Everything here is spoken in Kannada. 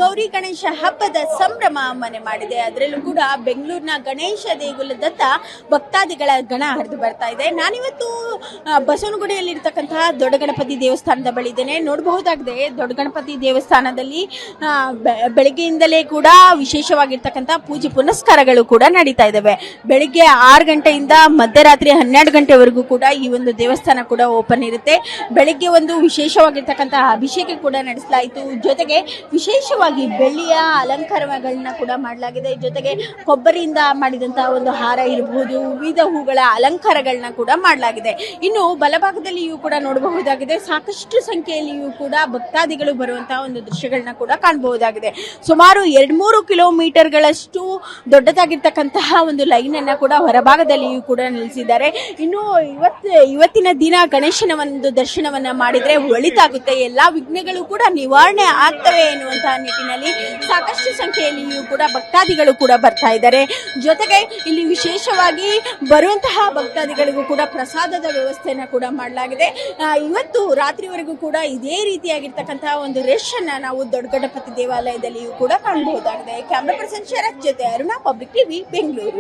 ಗೌರಿ ಗಣೇಶ ಹಬ್ಬದ ಸಂಭ್ರಮ ಮನೆ ಮಾಡಿದೆ. ಅದರಲ್ಲೂ ಕೂಡ ಬೆಂಗಳೂರಿನ ಗಣೇಶ ದೇಗುಲದತ್ತ ಭಕ್ತಾದಿಗಳ ಗಣ ಹರಿದು ಬರ್ತಾ ಇದೆ. ನಾನಿವತ್ತು ಬಸವನಗುಡಿಯಲ್ಲಿರ್ತಕ್ಕಂತಹ ದೊಡ್ಡ ಗಣಪತಿ ದೇವಸ್ಥಾನದ ಬಳಿ ಇದ್ದೇನೆ. ನೋಡಬಹುದಾಗಿದೆ, ದೊಡ್ಡ ಗಣಪತಿ ದೇವಸ್ಥಾನದಲ್ಲಿ ಬೆಳಗ್ಗೆಯಿಂದಲೇ ಕೂಡ ವಿಶೇಷವಾಗಿರ್ತಕ್ಕಂತಹ ಪೂಜೆ ಪುನಸ್ಕಾರಗಳು ಕೂಡ ನಡೀತಾ ಇದ್ದಾವೆ. ಬೆಳಿಗ್ಗೆ 6 ಗಂಟೆಯಿಂದ ಮಧ್ಯರಾತ್ರಿ 12 ಗಂಟೆವರೆಗೂ ಕೂಡ ಈ ಒಂದು ದೇವಸ್ಥಾನ ಕೂಡ ಓಪನ್ ಇರುತ್ತೆ. ಬೆಳಿಗ್ಗೆ ಒಂದು ವಿಶೇಷವಾಗಿರ್ತಕ್ಕಂತಹ ಅಭಿಷೇಕ ಕೂಡ ನಡೆಸಲಾಯಿತು. ಜೊತೆಗೆ ವಿಶೇಷವಾಗಿ ಬೆಳ್ಳಿಯ ಅಲಂಕಾರಗಳನ್ನ ಕೂಡ ಮಾಡಲಾಗಿದೆ. ಜೊತೆಗೆ ಕೊಬ್ಬರಿಯಿಂದ ಮಾಡಿದಂತಹ ಒಂದು ಹಾರ ಇರಬಹುದು, ವಿವಿಧ ಹೂಗಳ ಅಲಂಕಾರಗಳನ್ನ ಕೂಡ ಮಾಡಲಾಗಿದೆ. ಇನ್ನು ಬಲಭಾಗದಲ್ಲಿಯೂ ಕೂಡ ನೋಡಬಹುದಾಗಿದೆ, ಸಾಕಷ್ಟು ಸಂಖ್ಯೆಯಲ್ಲಿಯೂ ಕೂಡ ಭಕ್ತಾದಿಗಳು ಬರುವಂತಹ ಒಂದು ದೃಶ್ಯಗಳನ್ನ ಕೂಡ ಕಾಣಬಹುದಾಗಿದೆ. ಸುಮಾರು 2-3 ಕಿಲೋಮೀಟರ್ಗಳಷ್ಟು ದೊಡ್ಡದಾಗಿರ್ತಕ್ಕಂತಹ ಒಂದು ಲೈನ್ ಅನ್ನ ಕೂಡ ಹೊರಭಾಗದಲ್ಲಿಯೂ ಕೂಡ ನಿಲ್ಲಿಸಿದ್ದಾರೆ. ಇನ್ನು ಇವತ್ತಿನ ದಿನ ಗಣೇಶನ ಒಂದು ದರ್ಶನವನ್ನ ಮಾಡಿದ್ರೆ ಒಳಿತಾಗುತ್ತೆ, ಎಲ್ಲಾ ವಿಘ್ನಗಳು ಕೂಡ ನಿವಾರಣೆ ಆಗ್ತವೆ ಎನ್ನುವಂತಹ ನಿಟ್ಟಿನಲ್ಲಿ ಸಾಕಷ್ಟು ಸಂಖ್ಯೆಯಲ್ಲಿಯೂ ಕೂಡ ಭಕ್ತಾದಿಗಳು ಕೂಡ ಬರ್ತಾ ಇದ್ದಾರೆ. ಜೊತೆಗೆ ಇಲ್ಲಿ ವಿಶೇಷವಾಗಿ ಬರುವಂತಹ ಭಕ್ತಾದಿಗಳಿಗೂ ಕೂಡ ಪ್ರಸಾದದ ವ್ಯವಸ್ಥೆಯನ್ನ ಕೂಡ ಮಾಡಲಾಗಿದೆ. ಇವತ್ತು ರಾತ್ರಿವರೆಗೂ ಕೂಡ ಇದೇ ರೀತಿಯಾಗಿರ್ತಕ್ಕಂತಹ ಒಂದು ರಶ್ ಅನ್ನ ನಾವು ದೊಡ್ಡ ಗಣಪತಿ ದೇವಾಲಯದಲ್ಲಿಯೂ ಕೂಡ ಕಾಣಬಹುದಾಗಿದೆ. ಕ್ಯಾಮ್ರಾ ಪರ್ಸನ್ ಶರತ್ ಜೊತೆ ಅರುಣಾ, ಪಬ್ಲಿಕ್ ಟಿವಿ, ಬೆಂಗಳೂರು.